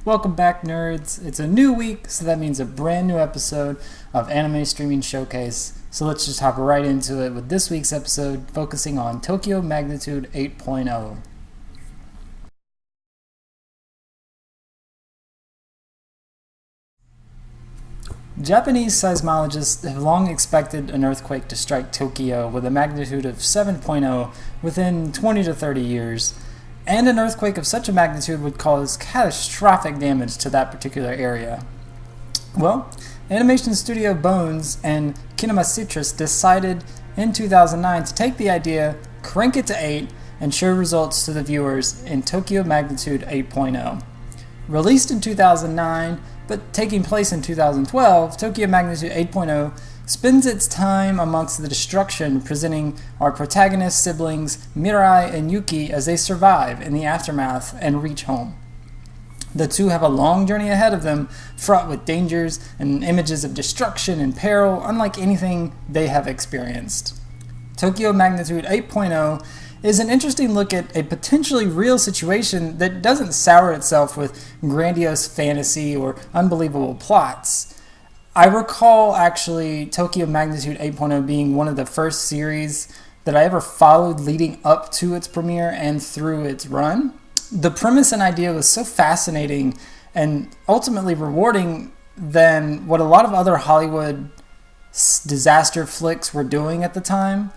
Welcome back, nerds. It's a new week, so that means a brand new episode of Anime Streaming Showcase. So let's just hop right into it with this week's episode focusing on Tokyo Magnitude 8.0. Japanese seismologists have long expected an earthquake to strike Tokyo with a magnitude of 7.0 within 20 to 30 years. And an earthquake of such a magnitude would cause catastrophic damage to that particular area. Well, animation studio Bones and Kinema Citrus decided in 2009 to take the idea, crank it to 8, and show results to the viewers in Tokyo Magnitude 8.0. Released in 2009, but taking place in 2012, Tokyo Magnitude 8.0 spends its time amongst the destruction, presenting our protagonist siblings Mirai and Yūki as they survive in the aftermath and reach home. The two have a long journey ahead of them, fraught with dangers and images of destruction and peril unlike anything they have experienced. Tokyo Magnitude 8.0 is an interesting look at a potentially real situation that doesn't sour itself with grandiose fantasy or unbelievable plots. I recall actually Tokyo Magnitude 8.0 being one of the first series that I ever followed leading up to its premiere and through its run. The premise and idea was so fascinating and ultimately rewarding than what a lot of other Hollywood disaster flicks were doing at the time.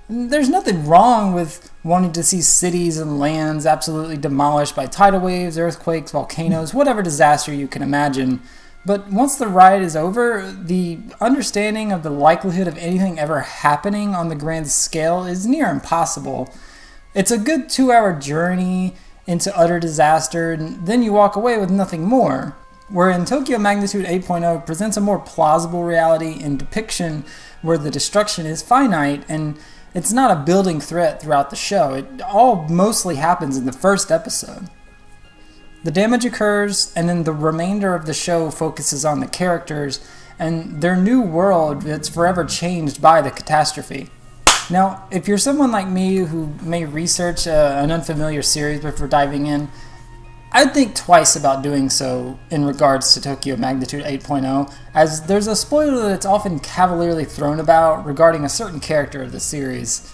There's nothing wrong with wanting to see cities and lands absolutely demolished by tidal waves, earthquakes, volcanoes, whatever disaster you can imagine. But once the ride is over, the understanding of the likelihood of anything ever happening on the grand scale is near impossible. It's a good 2-hour journey into utter disaster, and then you walk away with nothing more. Wherein Tokyo Magnitude 8.0 presents a more plausible reality and depiction where the destruction is finite, and it's not a building threat throughout the show. It all mostly happens in the first episode. The damage occurs, and then the remainder of the show focuses on the characters and their new world that's forever changed by the catastrophe. Now, if you're someone like me who may research an unfamiliar series before diving in, I'd think twice about doing so in regards to Tokyo Magnitude 8.0, as there's a spoiler that's often cavalierly thrown about regarding a certain character of the series.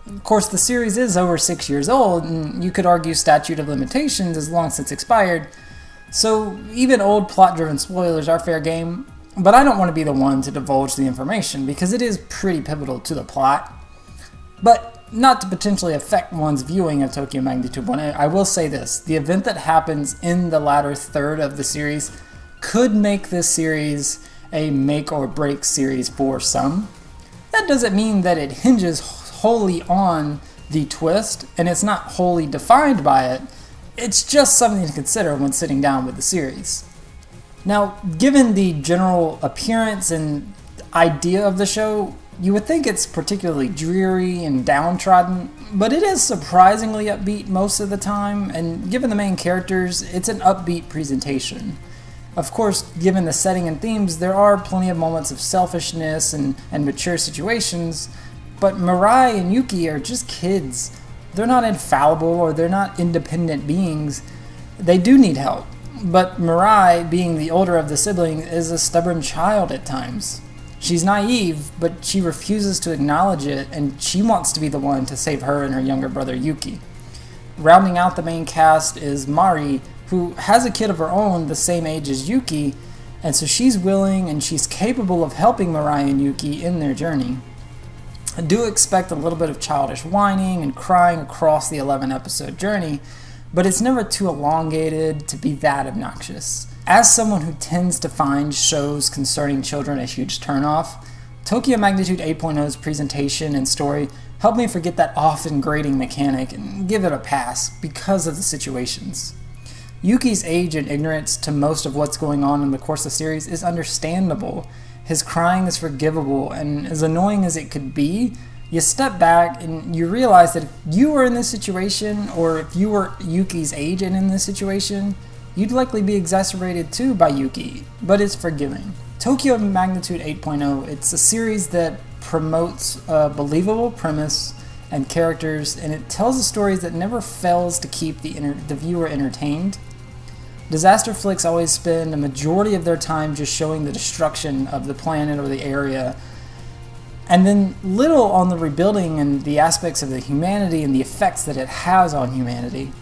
Of course, the series is over 6 years old, and you could argue statute of limitations has long since expired, so even old plot-driven spoilers are fair game, but I don't want to be the one to divulge the information because it is pretty pivotal to the plot. But not to potentially affect one's viewing of Tokyo Magnitude 1, I will say this: the event that happens in the latter third of the series could make this series a make-or-break series for some. That doesn't mean that it hinges wholly on the twist, and it's not wholly defined by it. It's just something to consider when sitting down with the series. Now, given the general appearance and idea of the show, you would think it's particularly dreary and downtrodden, but it is surprisingly upbeat most of the time, and given the main characters, it's an upbeat presentation. Of course, given the setting and themes, there are plenty of moments of selfishness and mature situations, but Mirai and Yūki are just kids. They're not infallible or they're not independent beings. They do need help. But Mirai, being the older of the siblings, is a stubborn child at times. She's naive, but she refuses to acknowledge it, and she wants to be the one to save her and her younger brother Yūki. Rounding out the main cast is Mari, who has a kid of her own the same age as Yūki, and so she's willing and she's capable of helping Mirai and Yūki in their journey. I do expect a little bit of childish whining and crying across the 11-episode journey, but it's never too elongated to be that obnoxious. As someone who tends to find shows concerning children a huge turnoff, Tokyo Magnitude 8.0's presentation and story helped me forget that often grating mechanic and give it a pass because of the situations. Yuki's age and ignorance to most of what's going on in the course of the series is understandable. His crying is forgivable, and as annoying as it could be, you step back and you realize that if you were in this situation, or if you were Yuki's age and in this situation, you'd likely be exacerbated too by Yūki, but it's forgiving. Tokyo Magnitude 8.0, it's a series that promotes a believable premise and characters, and it tells the stories that never fails to keep the viewer entertained. Disaster flicks always spend a majority of their time just showing the destruction of the planet or the area, and then little on the rebuilding and the aspects of the humanity and the effects that it has on humanity.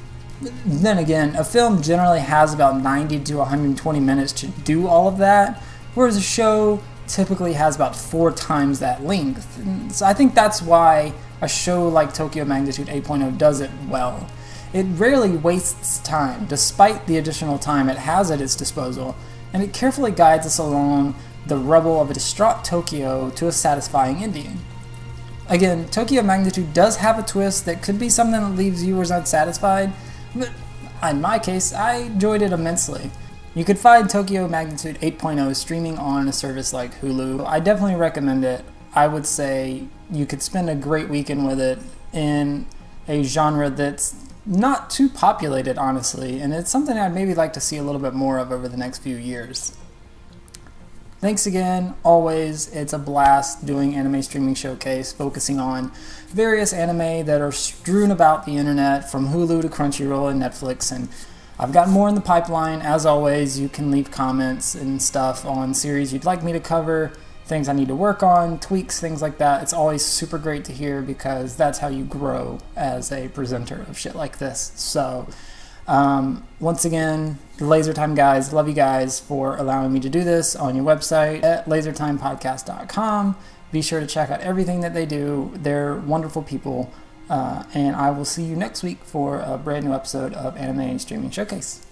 Then again, a film generally has about 90 to 120 minutes to do all of that, whereas a show typically has about 4 times that length. And so I think that's why a show like Tokyo Magnitude 8.0 does it well. It rarely wastes time, despite the additional time it has at its disposal, and it carefully guides us along the rubble of a distraught Tokyo to a satisfying ending. Again, Tokyo Magnitude does have a twist that could be something that leaves viewers unsatisfied, but in my case, I enjoyed it immensely. You could find Tokyo Magnitude 8.0 streaming on a service like Hulu. I definitely recommend it. I would say you could spend a great weekend with it in a genre that's not too populated, honestly, and it's something I'd maybe like to see a little bit more of over the next few years. Thanks again, always. It's a blast doing Anime Streaming Showcase, focusing on various anime that are strewn about the internet, from Hulu to Crunchyroll and Netflix, and I've got more in the pipeline. As always, you can leave comments and stuff on series you'd like me to cover, things I need to work on, tweaks, things like that. It's always super great to hear because that's how you grow as a presenter of shit like this. So, once again, the Laser Time guys, love you guys for allowing me to do this on your website at lasertimepodcast.com. Be sure to check out everything that they do. They're wonderful people. And I will see you next week for a brand new episode of Anime Streaming Showcase.